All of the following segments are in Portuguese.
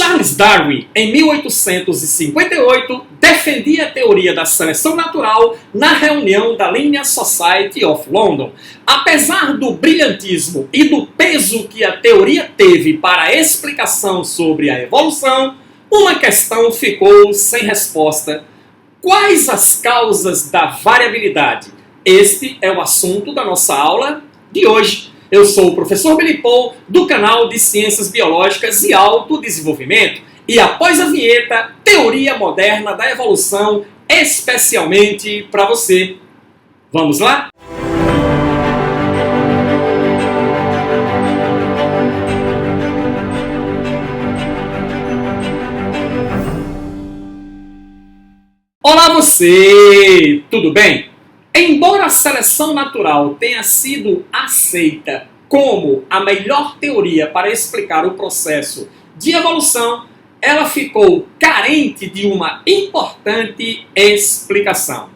Charles Darwin, em 1858, defendia a teoria da seleção natural na reunião da Linnean Society of London. Apesar do brilhantismo e do peso que a teoria teve para a explicação sobre a evolução, uma questão ficou sem resposta. Quais as causas da variabilidade? Este é o assunto da nossa aula de hoje. Eu sou o professor Billy Paul, do canal de Ciências Biológicas e Autodesenvolvimento. E após a vinheta, Teoria Moderna da Evolução, especialmente para você. Vamos lá? Olá você! Tudo bem? Embora a seleção natural tenha sido aceita como a melhor teoria para explicar o processo de evolução, ela ficou carente de uma importante explicação.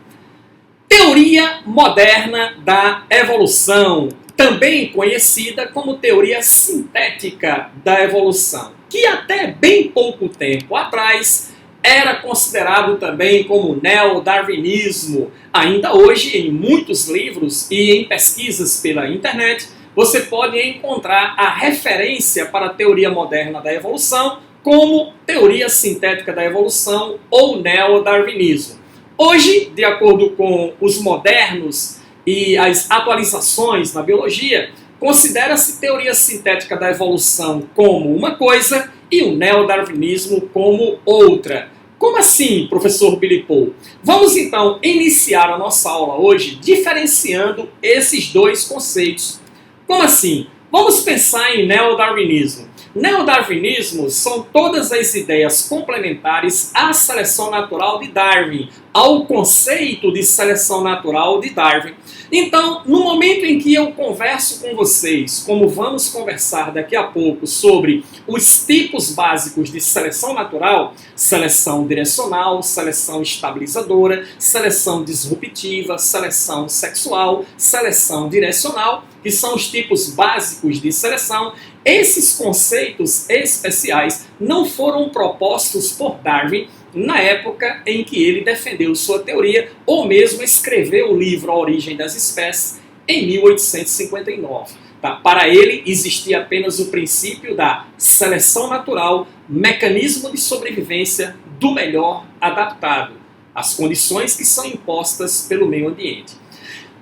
Teoria moderna da evolução, também conhecida como teoria sintética da evolução, que até bem pouco tempo atrás era considerado também como neodarwinismo. Ainda hoje, em muitos livros e em pesquisas pela internet, você pode encontrar a referência para a teoria moderna da evolução como teoria sintética da evolução ou neodarwinismo. Hoje, de acordo com os modernos e as atualizações na biologia, considera-se teoria sintética da evolução como uma coisa e o neodarwinismo como outra. Como assim, professor Billy Paul? Vamos então iniciar a nossa aula hoje diferenciando esses dois conceitos. Como assim? Vamos pensar em neodarwinismo. Neodarwinismo são todas as ideias complementares à seleção natural de Darwin, ao conceito de seleção natural de Darwin. Então, no momento em que eu converso com vocês, como vamos conversar daqui a pouco sobre os tipos básicos de seleção natural, seleção direcional, seleção estabilizadora, seleção disruptiva, seleção sexual, seleção direcional, que são os tipos básicos de seleção, esses conceitos especiais não foram propostos por Darwin na época em que ele defendeu sua teoria ou mesmo escreveu o livro A Origem das Espécies em 1859. Para ele existia apenas o princípio da seleção natural, mecanismo de sobrevivência do melhor adaptado, as condições que são impostas pelo meio ambiente.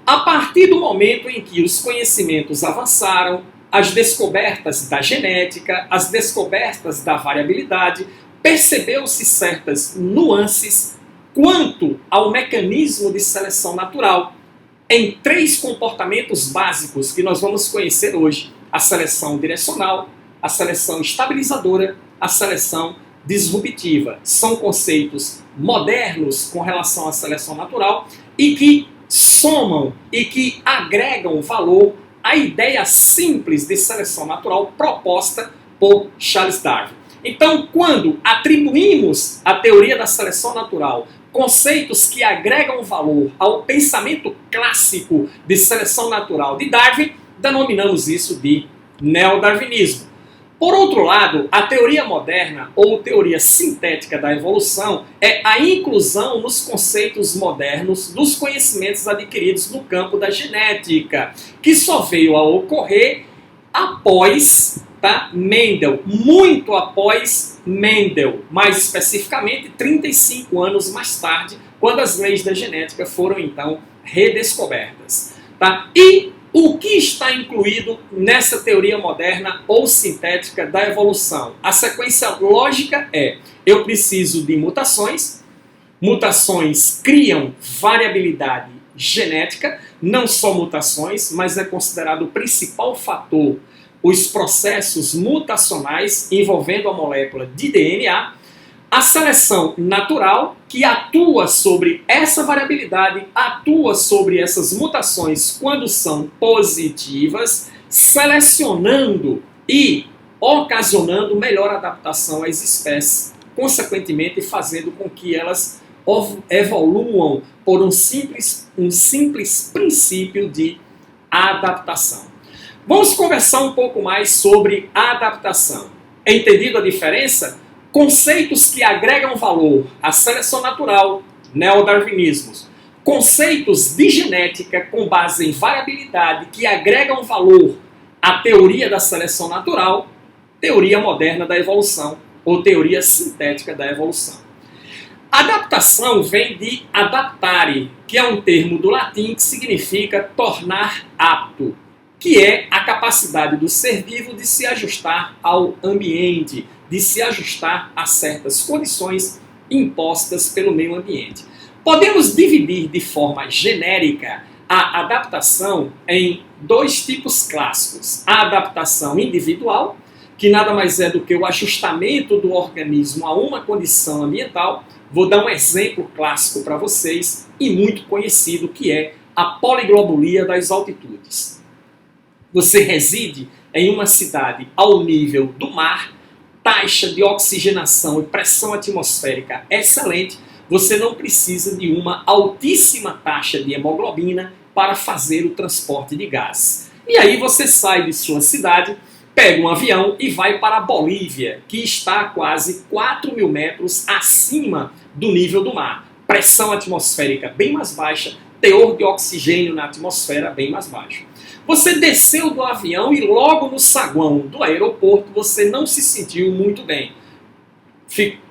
A partir do momento em que os conhecimentos avançaram, as descobertas da genética, as descobertas da variabilidade, percebeu-se certas nuances quanto ao mecanismo de seleção natural em três comportamentos básicos que nós vamos conhecer hoje: a seleção direcional, a seleção estabilizadora, a seleção disruptiva. São conceitos modernos com relação à seleção natural e que somam e que agregam valor à ideia simples de seleção natural proposta por Charles Darwin. Então, quando atribuímos à teoria da seleção natural conceitos que agregam valor ao pensamento clássico de seleção natural de Darwin, denominamos isso de neodarwinismo. Por outro lado, a teoria moderna ou teoria sintética da evolução é a inclusão nos conceitos modernos dos conhecimentos adquiridos no campo da genética, que só veio a ocorrer após Mendel, muito após Mendel, mais especificamente 35 anos mais tarde, quando as leis da genética foram então redescobertas. E o que está incluído nessa teoria moderna ou sintética da evolução? A sequência lógica é: eu preciso de mutações, mutações criam variabilidade genética, não só mutações, mas é considerado o principal fator os processos mutacionais envolvendo a molécula de DNA, a seleção natural, que atua sobre essa variabilidade, atua sobre essas mutações quando são positivas, selecionando e ocasionando melhor adaptação às espécies, consequentemente fazendo com que elas evoluam por um simples princípio de adaptação. Vamos conversar um pouco mais sobre adaptação. Entendido a diferença? conceitos que agregam valor à seleção natural, neodarwinismos, conceitos de genética com base em variabilidade que agregam valor à teoria da seleção natural, teoria moderna da evolução ou teoria sintética da evolução. Adaptação vem de adaptare, que é um termo do latim que significa tornar apto, que é a capacidade do ser vivo de se ajustar ao ambiente, de se ajustar a certas condições impostas pelo meio ambiente. Podemos dividir de forma genérica a adaptação em dois tipos clássicos. A adaptação individual, que nada mais é do que o ajustamento do organismo a uma condição ambiental. Vou dar um exemplo clássico para vocês e muito conhecido, que é a poliglobulia das altitudes. Você reside em uma cidade ao nível do mar, taxa de oxigenação e pressão atmosférica excelente, você não precisa de uma altíssima taxa de hemoglobina para fazer o transporte de gases. E aí você sai de sua cidade, pega um avião e vai para a Bolívia, que está a quase 4.000 metros acima do nível do mar. Pressão atmosférica bem mais baixa, teor de oxigênio na atmosfera bem mais baixo. Você desceu do avião e logo no saguão do aeroporto você não se sentiu muito bem.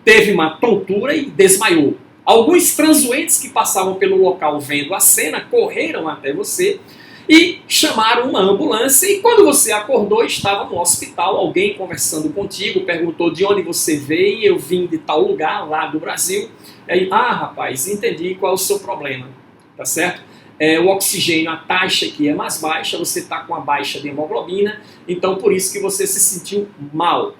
Teve uma tontura e desmaiou. Alguns transuentes que passavam pelo local vendo a cena correram até você e chamaram uma ambulância, e quando você acordou estava no hospital, alguém conversando contigo, perguntou de onde você veio, eu vim de tal lugar, lá do Brasil. Aí, rapaz, entendi qual é o seu problema, tá certo? O oxigênio, a taxa aqui é mais baixa, você está com a baixa de hemoglobina, então por isso que você se sentiu mal,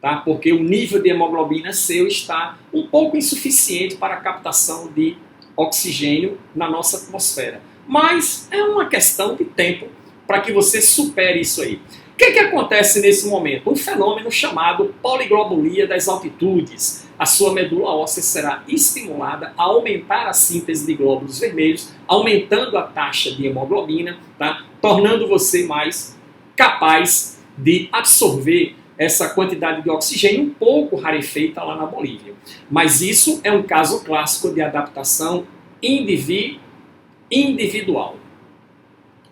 tá? Porque o nível de hemoglobina seu está um pouco insuficiente para a captação de oxigênio na nossa atmosfera. Mas é uma questão de tempo para que você supere isso aí. O que acontece nesse momento? Um fenômeno chamado poliglobulia das altitudes. A sua medula óssea será estimulada a aumentar a síntese de glóbulos vermelhos, aumentando a taxa de hemoglobina, tá? Tornando você mais capaz de absorver essa quantidade de oxigênio um pouco rarefeita lá na Bolívia. Mas isso é um caso clássico de adaptação individual.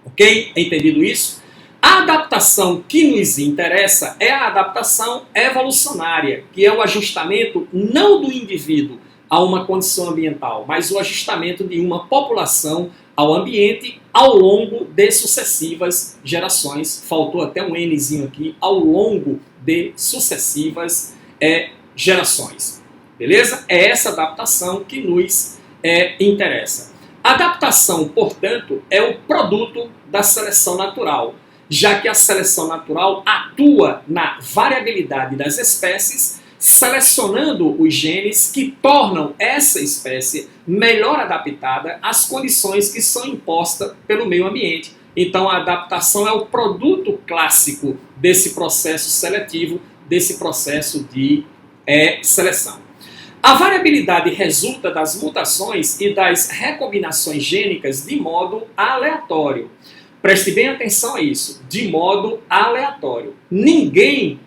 Ok? Entendido isso? A adaptação que nos interessa é a adaptação evolucionária, que é o ajustamento não do indivíduo a uma condição ambiental, mas o ajustamento de uma população ao ambiente ao longo de sucessivas gerações. Faltou até um Nzinho aqui, ao longo de sucessivas gerações. Beleza? É essa adaptação que nos interessa. A adaptação, portanto, é o produto da seleção natural, já que a seleção natural atua na variabilidade das espécies, selecionando os genes que tornam essa espécie melhor adaptada às condições que são impostas pelo meio ambiente. Então a adaptação é o produto clássico desse processo seletivo, desse processo de seleção. A variabilidade resulta das mutações e das recombinações gênicas de modo aleatório. Preste bem atenção a isso, de modo aleatório. Ninguém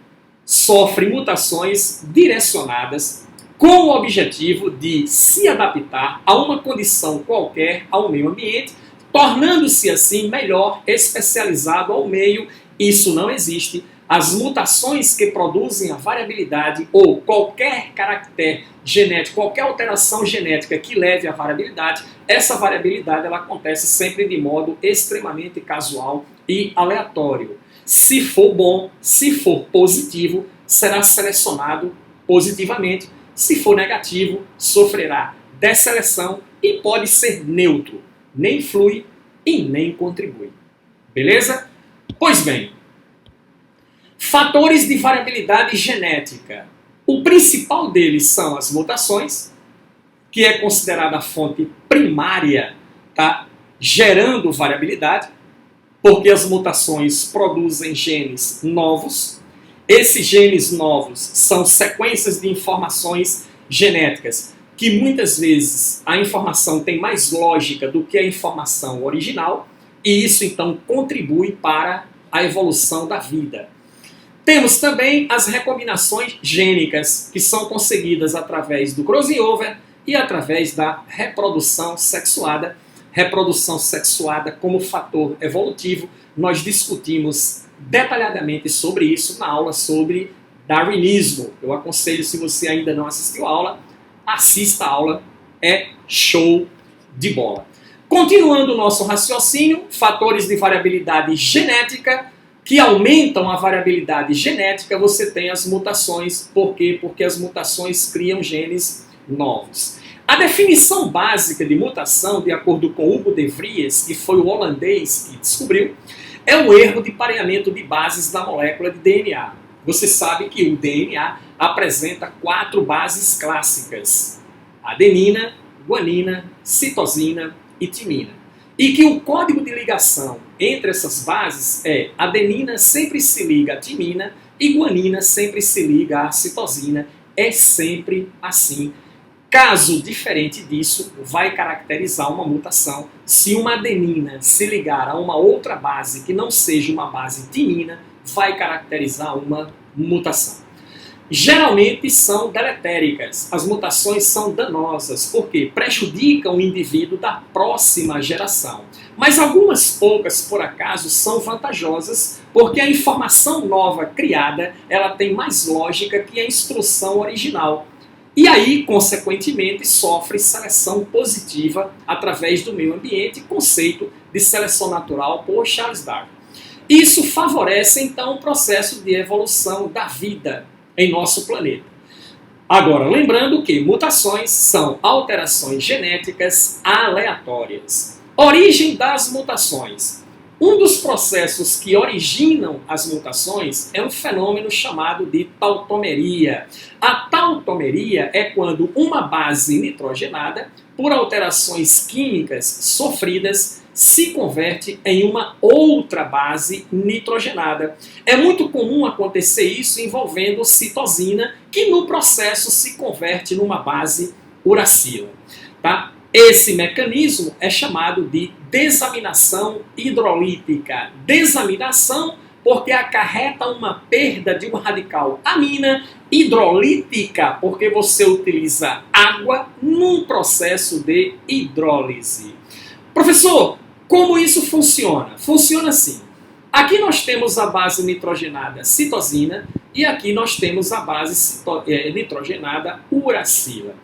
sofre mutações direcionadas com o objetivo de se adaptar a uma condição qualquer ao meio ambiente, tornando-se assim melhor especializado ao meio. Isso não existe. As mutações que produzem a variabilidade ou qualquer caractere genético, qualquer alteração genética que leve à variabilidade, essa variabilidade ela acontece sempre de modo extremamente casual e aleatório. Se for bom, se for positivo, será selecionado positivamente. Se for negativo, sofrerá desseleção e pode ser neutro, nem flui e nem contribui. Beleza? Pois bem, fatores de variabilidade genética. O principal deles são as mutações, que é considerada a fonte primária, tá? Gerando variabilidade, porque as mutações produzem genes novos. Esses genes novos são sequências de informações genéticas, que muitas vezes a informação tem mais lógica do que a informação original, e isso então contribui para a evolução da vida. Temos também as recombinações gênicas, que são conseguidas através do crossing over e através da reprodução sexuada. Reprodução sexuada como fator evolutivo, nós discutimos detalhadamente sobre isso na aula sobre darwinismo. Eu aconselho, se você ainda não assistiu a aula, assista a aula, é show de bola. Continuando o nosso raciocínio, fatores de variabilidade genética que aumentam a variabilidade genética, você tem as mutações. Por quê? Porque as mutações criam genes novos. A definição básica de mutação, de acordo com Hugo de Vries, que foi o holandês que descobriu, é o erro de pareamento de bases da molécula de DNA. Você sabe que o DNA apresenta 4 bases clássicas: adenina, guanina, citosina e timina. E que o código de ligação entre essas bases é adenina sempre se liga à timina e guanina sempre se liga à citosina. É sempre assim. Caso diferente disso, vai caracterizar uma mutação. Se uma adenina se ligar a uma outra base que não seja uma base timina, vai caracterizar uma mutação. Geralmente são deletéricas. As mutações são danosas, porque prejudicam o indivíduo da próxima geração. Mas algumas poucas, por acaso, são vantajosas, porque a informação nova criada, ela tem mais lógica que a instrução original. E aí, consequentemente, sofre seleção positiva através do meio ambiente, conceito de seleção natural por Charles Darwin. Isso favorece, então, o processo de evolução da vida em nosso planeta. Agora, lembrando que mutações são alterações genéticas aleatórias. Origem das mutações. Um dos processos que originam as mutações é um fenômeno chamado de tautomeria. A tautomeria é quando uma base nitrogenada, por alterações químicas sofridas, se converte em uma outra base nitrogenada. É muito comum acontecer isso envolvendo citosina, que no processo se converte numa base uracila. Tá? Esse mecanismo é chamado de desaminação hidrolítica. Desaminação porque acarreta uma perda de um radical amina, hidrolítica porque você utiliza água num processo de hidrólise. Professor, como isso funciona? Funciona assim. Aqui nós temos a base nitrogenada citosina e aqui nós temos a base nitrogenada uracila.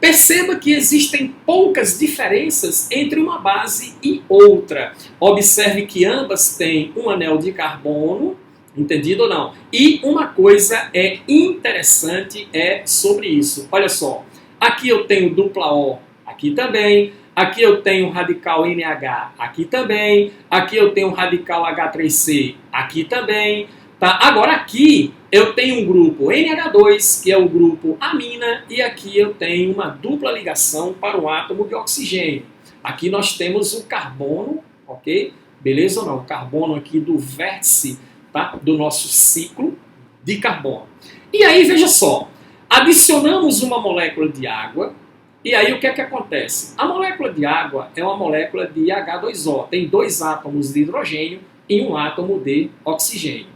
Perceba que existem poucas diferenças entre uma base e outra. Observe que ambas têm um anel de carbono, entendido ou não? E uma coisa interessante sobre isso. Olha só, aqui eu tenho dupla O, aqui também. Aqui eu tenho radical NH, aqui também. Aqui eu tenho radical H3C, aqui também. Tá? Agora aqui eu tenho um grupo NH2, que é o grupo amina, e aqui eu tenho uma dupla ligação para o átomo de oxigênio. Aqui nós temos o carbono, ok? Beleza ou não? O carbono aqui do vértice, tá? Do nosso ciclo de carbono. E aí, veja só, adicionamos uma molécula de água, e aí o que é que acontece? A molécula de água é uma molécula de H2O, tem 2 átomos de hidrogênio e um átomo de oxigênio.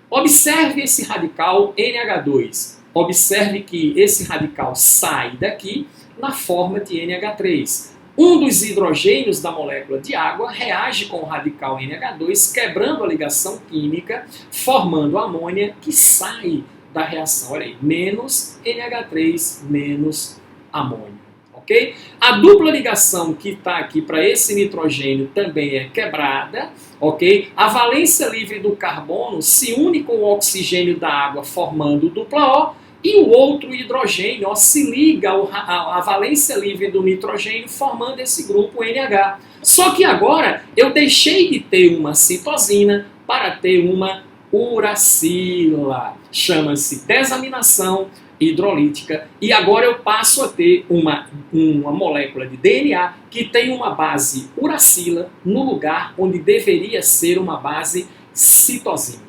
Observe esse radical NH2. Observe que esse radical sai daqui na forma de NH3. Um dos hidrogênios da molécula de água reage com o radical NH2, quebrando a ligação química, formando amônia que sai da reação. Olha aí, menos NH3, menos amônia. Okay? A dupla ligação que está aqui para esse nitrogênio também é quebrada. Okay? A valência livre do carbono se une com o oxigênio da água formando dupla O e o outro hidrogênio se liga à valência livre do nitrogênio formando esse grupo NH. Só que agora eu deixei de ter uma citosina para ter uma uracila. Chama-se desaminação hidrolítica, e agora eu passo a ter uma molécula de DNA que tem uma base uracila no lugar onde deveria ser uma base citosina,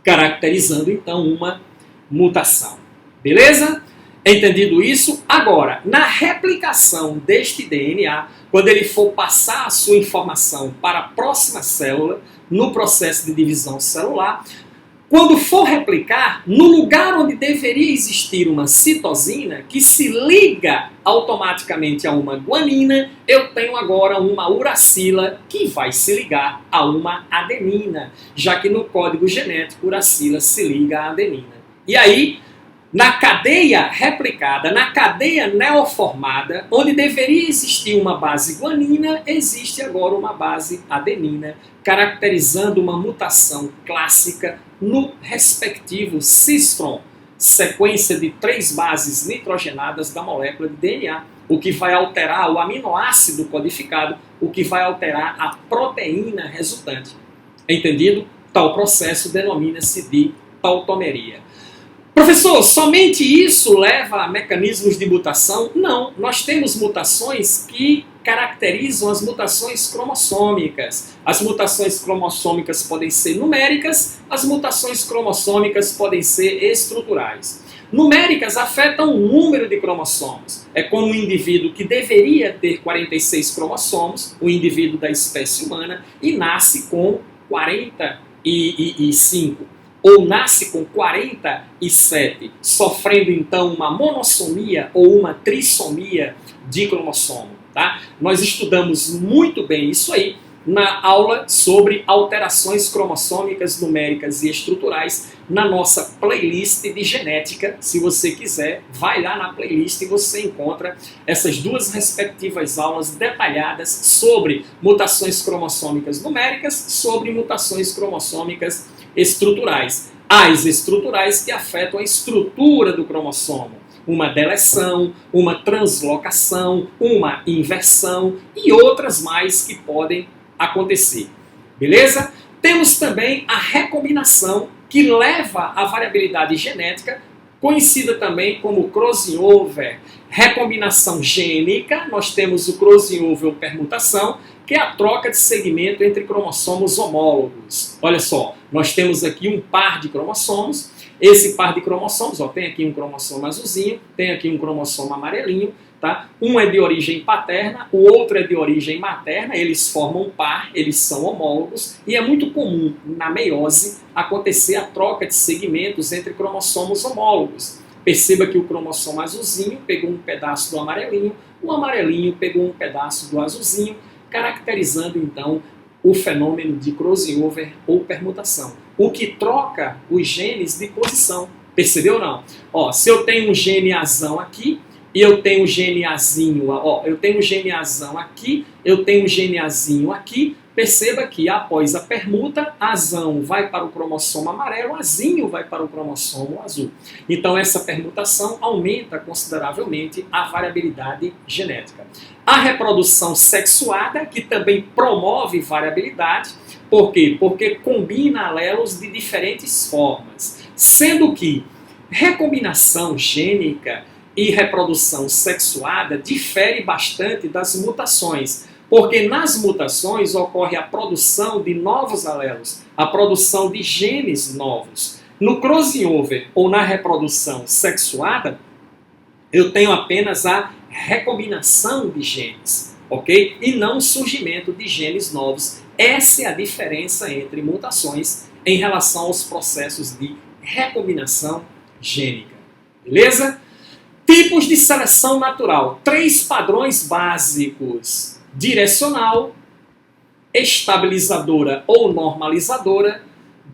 caracterizando então uma mutação. Beleza? Entendido isso? Agora, na replicação deste DNA, quando ele for passar a sua informação para a próxima célula, no processo de divisão celular, Quando for replicar, no lugar onde deveria existir uma citosina, que se liga automaticamente a uma guanina, eu tenho agora uma uracila que vai se ligar a uma adenina, já que no código genético uracila se liga à adenina. E aí, na cadeia replicada, na cadeia neoformada, onde deveria existir uma base guanina, existe agora uma base adenina, caracterizando uma mutação clássica no respectivo cistron, sequência de 3 bases nitrogenadas da molécula de DNA, o que vai alterar o aminoácido codificado, o que vai alterar a proteína resultante. Entendido? Tal processo denomina-se de tautomeria. Professor, somente isso leva a mecanismos de mutação? Não, nós temos mutações que caracterizam as mutações cromossômicas. As mutações cromossômicas podem ser numéricas, as mutações cromossômicas podem ser estruturais. Numéricas afetam o número de cromossomos. É como um indivíduo que deveria ter 46 cromossomos, o indivíduo da espécie humana, e nasce com 45. Ou nasce com 47, sofrendo então uma monossomia ou uma trissomia de cromossomo. Tá? Nós estudamos muito bem isso aí na aula sobre alterações cromossômicas, numéricas e estruturais na nossa playlist de genética. Se você quiser, vai lá na playlist e você encontra essas 2 respectivas aulas detalhadas sobre mutações cromossômicas numéricas, sobre mutações cromossômicas estruturais. As estruturais que afetam a estrutura do cromossomo. Uma deleção, uma translocação, uma inversão e outras mais que podem acontecer. Beleza? Temos também a recombinação, que leva à variabilidade genética, conhecida também como crossover. Recombinação gênica, nós temos o crossover ou permutação, que é a troca de segmento entre cromossomos homólogos. Olha só, nós temos aqui um par de cromossomos. Esse par de cromossomos, ó, tem aqui um cromossomo azulzinho, tem aqui um cromossomo amarelinho, tá? Um é de origem paterna, o outro é de origem materna, eles formam um par, eles são homólogos, e é muito comum na meiose acontecer a troca de segmentos entre cromossomos homólogos. Perceba que o cromossomo azulzinho pegou um pedaço do amarelinho, o amarelinho pegou um pedaço do azulzinho, caracterizando então o fenômeno de crossover ou permutação, o que troca os genes de posição. Percebeu ou não? Ó, se eu tenho um gene azão aqui, e eu tenho um gene azinho, ó, eu tenho um gene azão aqui, eu tenho um gene azinho aqui, perceba que após a permuta, azão vai para o cromossomo amarelo, azinho vai para o cromossomo azul. Então essa permutação aumenta consideravelmente a variabilidade genética. A reprodução sexuada, que também promove variabilidade. Por quê? Porque combina alelos de diferentes formas. Sendo que recombinação gênica e reprodução sexuada difere bastante das mutações. Porque nas mutações ocorre a produção de novos alelos, a produção de genes novos. No crossover ou na reprodução sexuada, eu tenho apenas a recombinação de genes, ok? E não o surgimento de genes novos. Essa é a diferença entre mutações em relação aos processos de recombinação gênica. Beleza? Tipos de seleção natural. 3 padrões básicos: direcional, estabilizadora ou normalizadora,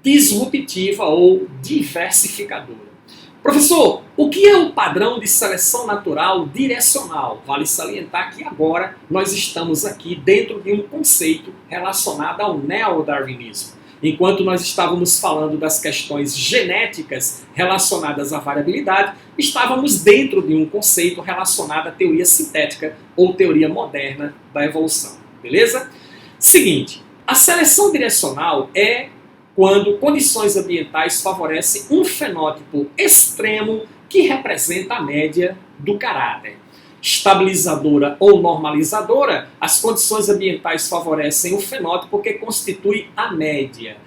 disruptiva ou diversificadora. Professor, o que é o padrão de seleção natural direcional? Vale salientar que agora nós estamos aqui dentro de um conceito relacionado ao neodarwinismo. Enquanto nós estávamos falando das questões genéticas relacionadas à variabilidade, estávamos dentro de um conceito relacionado à teoria sintética ou teoria moderna da evolução. Beleza? Seguinte, a seleção direcional é quando condições ambientais favorecem um fenótipo extremo que representa a média do caráter. Estabilizadora ou normalizadora, as condições ambientais favorecem o fenótipo que constitui a média.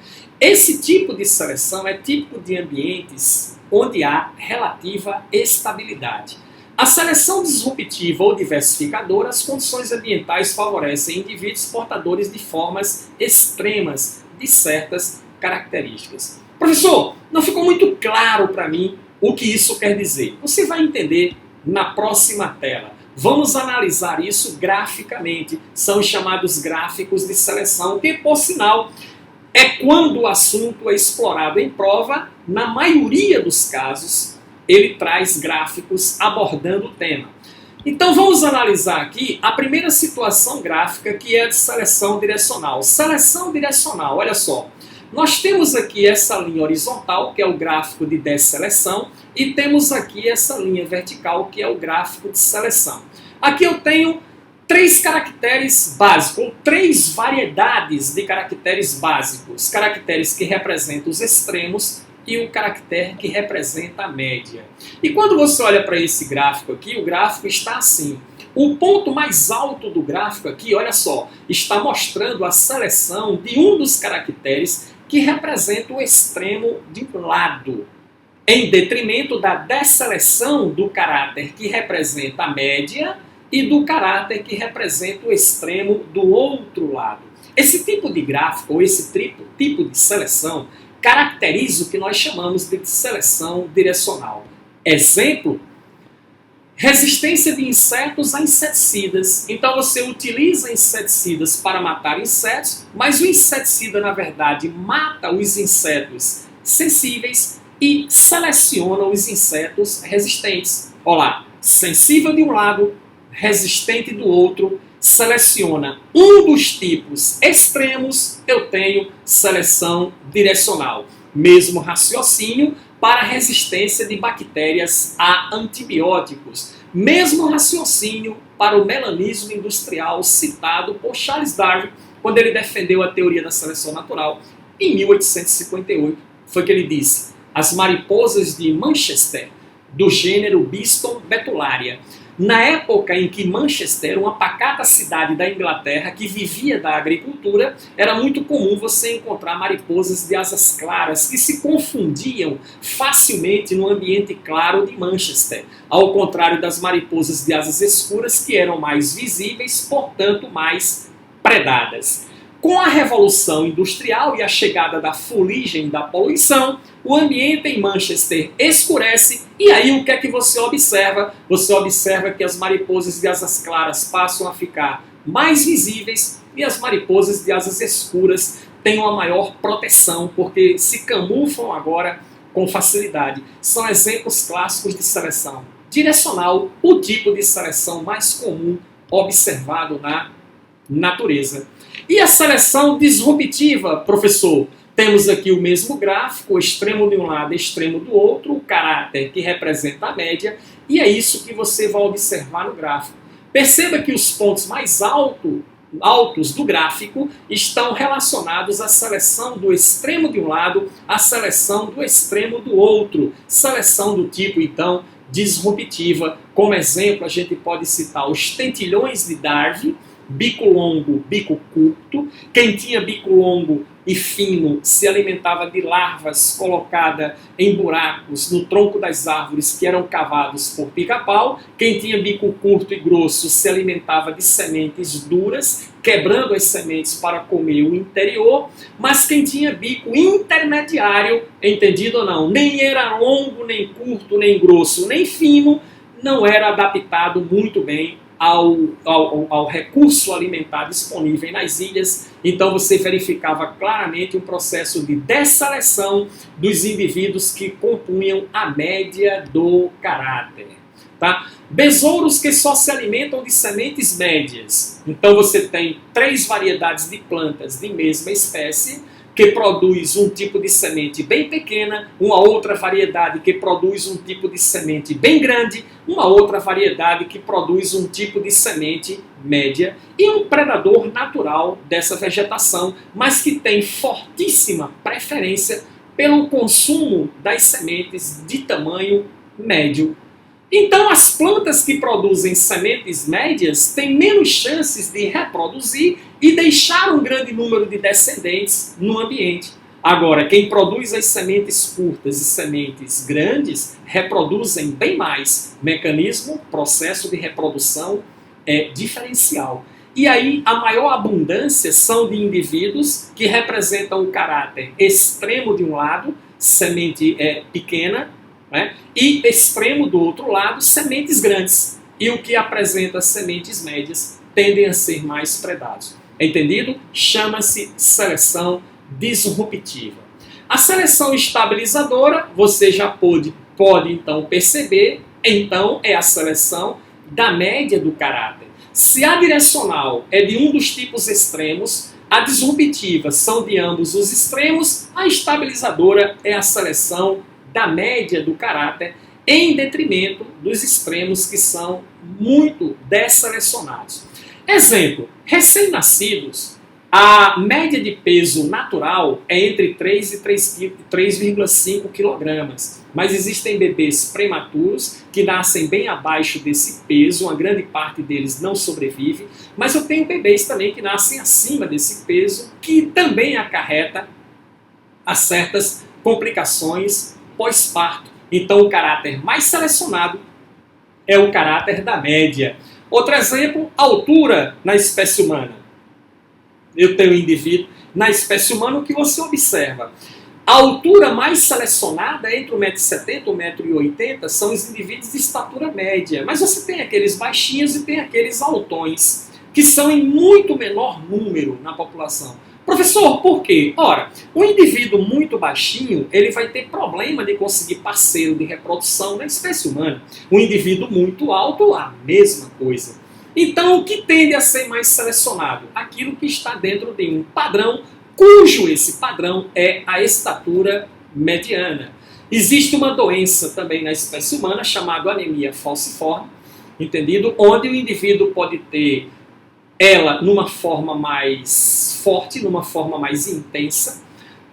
Esse tipo de seleção é típico de ambientes onde há relativa estabilidade. A seleção disruptiva ou diversificadora, as condições ambientais favorecem indivíduos portadores de formas extremas de certas características. Professor, Não ficou muito claro para mim o que isso quer dizer. Você vai entender na próxima tela. Vamos analisar isso graficamente. São os chamados gráficos de seleção, que, por sinal, é quando o assunto é explorado em prova. Na maioria dos casos, ele traz gráficos abordando o tema. Então vamos analisar aqui a primeira situação gráfica, que é a de seleção direcional. Seleção direcional, olha só. Nós temos aqui essa linha horizontal, que é o gráfico de desseleção, e temos aqui essa linha vertical, que é o gráfico de seleção. Aqui eu tenho 3 caracteres básicos, ou 3 variedades de caracteres básicos. Caracteres que representam os extremos e o caractere que representa a média. E quando você olha para esse gráfico aqui, o gráfico está assim. O ponto mais alto do gráfico aqui, olha só, está mostrando a seleção de um dos caracteres que representa o extremo de um lado, em detrimento da desseleção do caráter que representa a média e do caráter que representa o extremo do outro lado. Esse tipo de gráfico, ou esse tipo de seleção, caracteriza o que nós chamamos de seleção direcional. Exemplo: resistência de insetos a inseticidas. Então você utiliza inseticidas para matar insetos, mas o inseticida, na verdade, mata os insetos sensíveis e seleciona os insetos resistentes. Olha lá, sensível de um lado, resistente do outro, seleciona um dos tipos extremos, eu tenho seleção direcional. Mesmo raciocínio para resistência de bactérias a antibióticos. Mesmo raciocínio para o melanismo industrial citado por Charles Darwin, quando ele defendeu a teoria da seleção natural, em 1858. Foi que ele disse: as mariposas de Manchester, do gênero Biston betularia. Na época em que Manchester, uma pacata cidade da Inglaterra que vivia da agricultura, era muito comum você encontrar mariposas de asas claras que se confundiam facilmente no ambiente claro de Manchester, ao contrário das mariposas de asas escuras, que eram mais visíveis, portanto mais predadas. Com a Revolução Industrial e a chegada da fuligem da poluição, o ambiente em Manchester escurece e aí o que é que você observa? Você observa que as mariposas de asas claras passam a ficar mais visíveis e as mariposas de asas escuras têm uma maior proteção porque se camuflam agora com facilidade. São exemplos clássicos de seleção direcional, o tipo de seleção mais comum observado na natureza. E a seleção disruptiva, professor? Temos aqui o mesmo gráfico, o extremo de um lado e o extremo do outro, o caráter que representa a média, e é isso que você vai observar no gráfico. Perceba que os pontos mais altos do gráfico estão relacionados à seleção do extremo de um lado, à seleção do extremo do outro. Seleção do tipo, então, disruptiva. Como exemplo, a gente pode citar os tentilhões de Darwin, bico longo, bico curto. Quem tinha bico longo e fino se alimentava de larvas colocadas em buracos no tronco das árvores que eram cavados por pica-pau. Quem tinha bico curto e grosso se alimentava de sementes duras, quebrando as sementes para comer o interior. Mas quem tinha bico intermediário, entendido ou não, nem era longo, nem curto, nem grosso, nem fino, não era adaptado muito bem ao recurso alimentar disponível nas ilhas. Então você verificava claramente um processo de desseleção dos indivíduos que compunham a média do caráter. Tá? Besouros que só se alimentam de sementes médias. Então você tem 3 variedades de plantas de mesma espécie, que produz um tipo de semente bem pequena, uma outra variedade que produz um tipo de semente bem grande, uma outra variedade que produz um tipo de semente média e um predador natural dessa vegetação, mas que tem fortíssima preferência pelo consumo das sementes de tamanho médio. Então as plantas que produzem sementes médias têm menos chances de reproduzir e deixar um grande número de descendentes no ambiente. Agora, quem produz as sementes curtas e sementes grandes reproduzem bem mais. Mecanismo, processo de reprodução é diferencial. E aí a maior abundância são de indivíduos que representam o caráter extremo de um lado, semente pequena, né? E extremo do outro lado, sementes grandes. E o que apresenta sementes médias tendem a ser mais predados. Entendido? Chama-se seleção disruptiva. A seleção estabilizadora, você já pode então perceber, então é a seleção da média do caráter. Se a direcional é de um dos tipos extremos, a disruptiva são de ambos os extremos, a estabilizadora é a seleção da média do caráter, em detrimento dos extremos que são muito desselecionados. Exemplo, recém-nascidos, a média de peso natural é entre 3 e 3,5 kg. Mas existem bebês prematuros que nascem bem abaixo desse peso, uma grande parte deles não sobrevive. Mas eu tenho bebês também que nascem acima desse peso, que também acarreta a certas complicações pós-parto. Então o caráter mais selecionado é o caráter da média. Outro exemplo, altura na espécie humana. Eu tenho um indivíduo na espécie humana, o que você observa? A altura mais selecionada entre 1,70m e 1,80m são os indivíduos de estatura média. Mas você tem aqueles baixinhos e tem aqueles altões, que são em muito menor número na população. Professor, por quê? Ora, um indivíduo muito baixinho, ele vai ter problema de conseguir parceiro de reprodução na espécie humana. Um indivíduo muito alto, a mesma coisa. Então, o que tende a ser mais selecionado? Aquilo que está dentro de um padrão, cujo esse padrão é a estatura mediana. Existe uma doença também na espécie humana chamada anemia falciforme, entendido? Onde o indivíduo pode ter ela numa forma mais forte, numa forma mais intensa,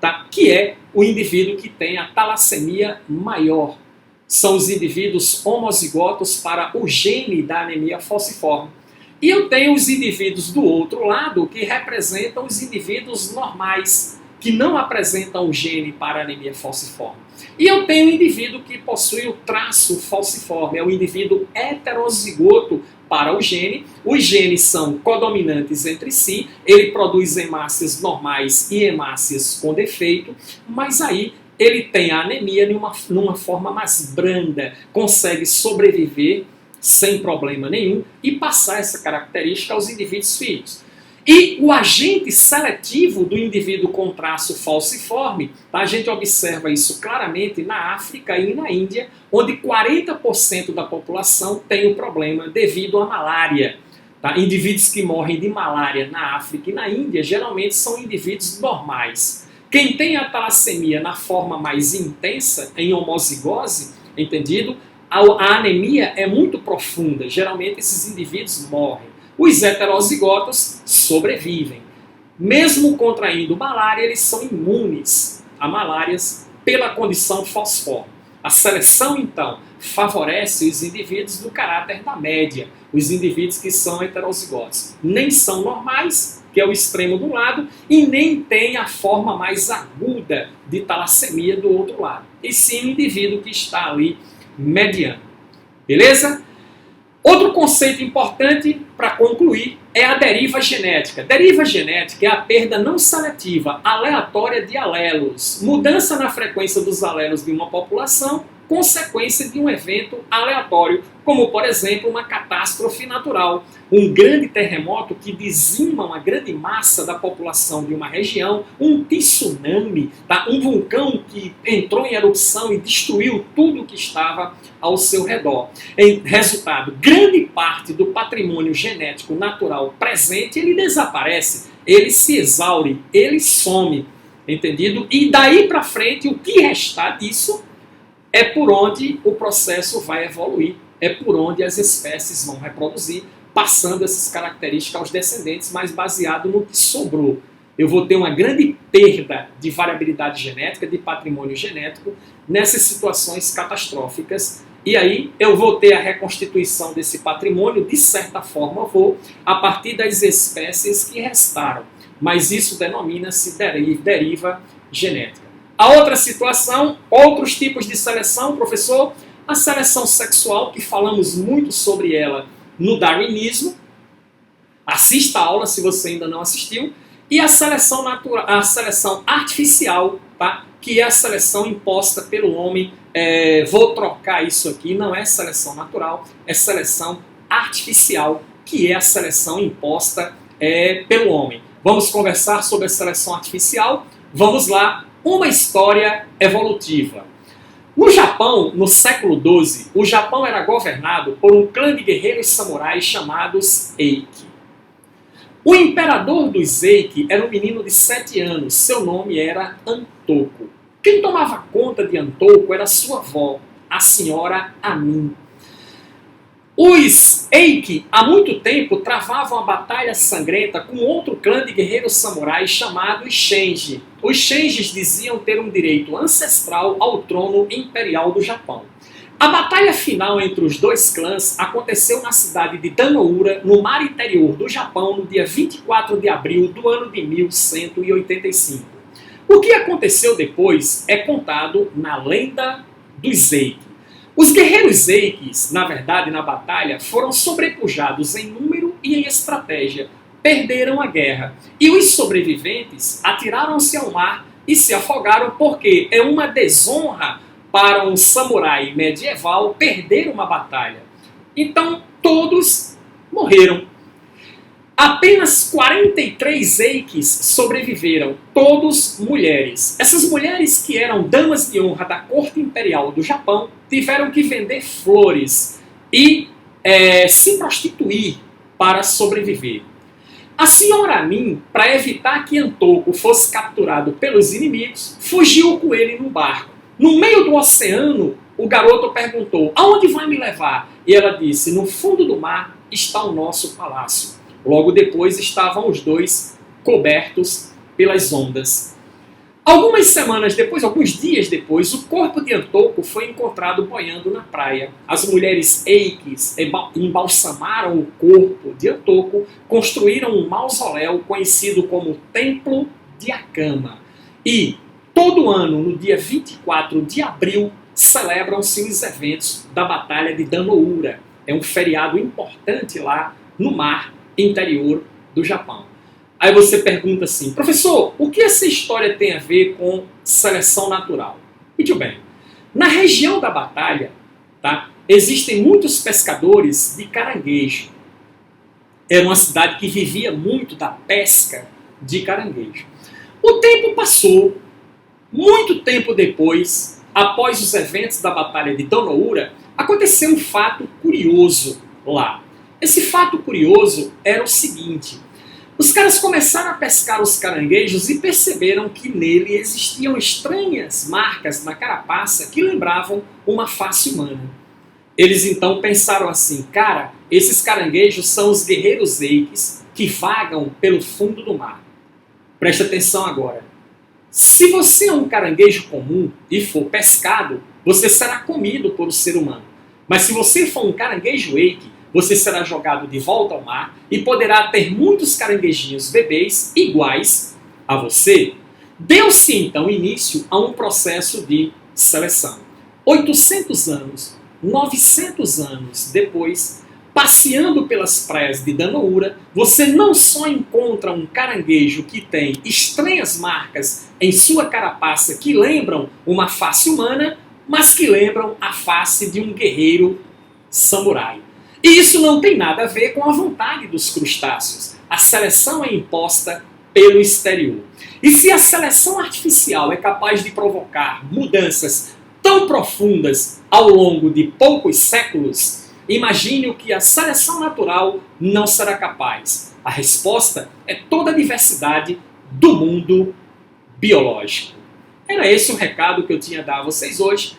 tá? Que é o indivíduo que tem a talassemia maior. São os indivíduos homozigotos para o gene da anemia falciforme. E eu tenho os indivíduos do outro lado que representam os indivíduos normais, que não apresentam o gene para a anemia falciforme. E eu tenho um indivíduo que possui o traço falciforme, é o indivíduo heterozigoto para o gene. Os genes são codominantes entre si, ele produz hemácias normais e hemácias com defeito, mas aí ele tem a anemia numa forma mais branda, consegue sobreviver sem problema nenhum e passar essa característica aos indivíduos filhos. E o agente seletivo do indivíduo com traço falciforme, tá? A gente observa isso claramente na África e na Índia, onde 40% da população tem o problema devido à malária. Tá? Indivíduos que morrem de malária na África e na Índia geralmente são indivíduos normais. Quem tem a talassemia na forma mais intensa, em homozigose, entendido? A anemia é muito profunda, geralmente esses indivíduos morrem. Os heterozigotos sobrevivem. Mesmo contraindo malária, eles são imunes a malárias pela condição falciforme. A seleção, então, favorece os indivíduos do caráter da média, os indivíduos que são heterozigotos. Nem são normais, que é o extremo do lado, e nem tem a forma mais aguda de talassemia do outro lado. E sim o indivíduo que está ali mediano. Beleza? Outro conceito importante para concluir é a deriva genética. Deriva genética é a perda não seletiva, aleatória de alelos. Mudança na frequência dos alelos de uma população, consequência de um evento aleatório, como, por exemplo, uma catástrofe natural. Um grande terremoto que dizima uma grande massa da população de uma região, um tsunami, tá? Um vulcão que entrou em erupção e destruiu tudo que estava ao seu redor. Em resultado, grande parte do patrimônio genético natural presente, ele desaparece, ele se exaure, ele some, entendido? E daí para frente, o que restar disso é por onde o processo vai evoluir, é por onde as espécies vão reproduzir, passando essas características aos descendentes, mas baseado no que sobrou. Eu vou ter uma grande perda de variabilidade genética, de patrimônio genético, nessas situações catastróficas. E aí eu vou ter a reconstituição desse patrimônio, de certa forma vou, a partir das espécies que restaram. Mas isso denomina-se deriva genética. A outra situação, outros tipos de seleção, professor, a seleção sexual, que falamos muito sobre ela no darwinismo. Assista a aula se você ainda não assistiu. e a seleção natural, a seleção artificial, tá? Que é a seleção imposta pelo homem. Vou trocar isso aqui, não é seleção natural, é seleção artificial, que é a seleção imposta pelo homem. Vamos conversar sobre a seleção artificial? Vamos lá, uma história evolutiva. No Japão, no século XII, o Japão era governado por um clã de guerreiros samurais chamados Eiki. O imperador dos Eiki era um menino de 7 anos, seu nome era Antoko. Quem tomava conta de Antoko era sua avó, a senhora Amin. Os Eiki, há muito tempo, travavam a batalha sangrenta com outro clã de guerreiros samurais chamado Shenji. Os Shenjis diziam ter um direito ancestral ao trono imperial do Japão. A batalha final entre os dois clãs aconteceu na cidade de Danoura, no mar interior do Japão, no dia 24 de abril do ano de 1185. O que aconteceu depois é contado na lenda dos Eiki. Os guerreiros Eikis, na verdade, na batalha, foram sobrepujados em número e em estratégia, perderam a guerra. E os sobreviventes atiraram-se ao mar e se afogaram porque é uma desonra para um samurai medieval perder uma batalha. Então, todos morreram. Apenas 43 Eikis sobreviveram, todos mulheres. Essas mulheres, que eram damas de honra da corte imperial do Japão, tiveram que vender flores e se prostituir para sobreviver. A senhora Amin, para evitar que Antoko fosse capturado pelos inimigos, fugiu com ele no barco. No meio do oceano, o garoto perguntou: "Aonde vai me levar?" E ela disse: "No fundo do mar está o nosso palácio." Logo depois estavam os dois cobertos pelas ondas. Algumas semanas depois, alguns dias depois, o corpo de Antoko foi encontrado boiando na praia. As mulheres Eikis embalsamaram o corpo de Antoko, construíram um mausoléu conhecido como Templo de Akama. E todo ano, no dia 24 de abril, celebram-se os eventos da Batalha de Danoura. É um feriado importante lá no mar interior do Japão. Aí você pergunta assim: professor, o que essa história tem a ver com seleção natural? Muito bem. Na região da batalha, tá, existem muitos pescadores de caranguejo. Era uma cidade que vivia muito da pesca de caranguejo. O tempo passou. Muito tempo depois, após os eventos da Batalha de Danoura, aconteceu um fato curioso lá. Esse fato curioso era o seguinte: os caras começaram a pescar os caranguejos e perceberam que nele existiam estranhas marcas na carapaça que lembravam uma face humana. Eles então pensaram assim: cara, esses caranguejos são os guerreiros Eikis que vagam pelo fundo do mar. Presta atenção agora. Se você é um caranguejo comum e for pescado, você será comido por um ser humano. Mas se você for um caranguejo Eiki, você será jogado de volta ao mar e poderá ter muitos caranguejinhos bebês iguais a você. Deu-se então início a um processo de seleção. 800 anos, 900 anos depois, passeando pelas praias de Danoura, você não só encontra um caranguejo que tem estranhas marcas em sua carapaça que lembram uma face humana, mas que lembram a face de um guerreiro samurai. E isso não tem nada a ver com a vontade dos crustáceos. A seleção é imposta pelo exterior. E se a seleção artificial é capaz de provocar mudanças tão profundas ao longo de poucos séculos, imagine o que a seleção natural não será capaz. A resposta é toda a diversidade do mundo biológico. Era esse o recado que eu tinha a dar a vocês hoje.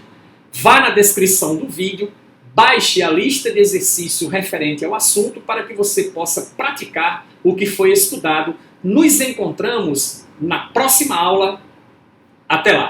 Vá na descrição do vídeo, baixe a lista de exercício referente ao assunto para que você possa praticar o que foi estudado. Nos encontramos na próxima aula. Até lá!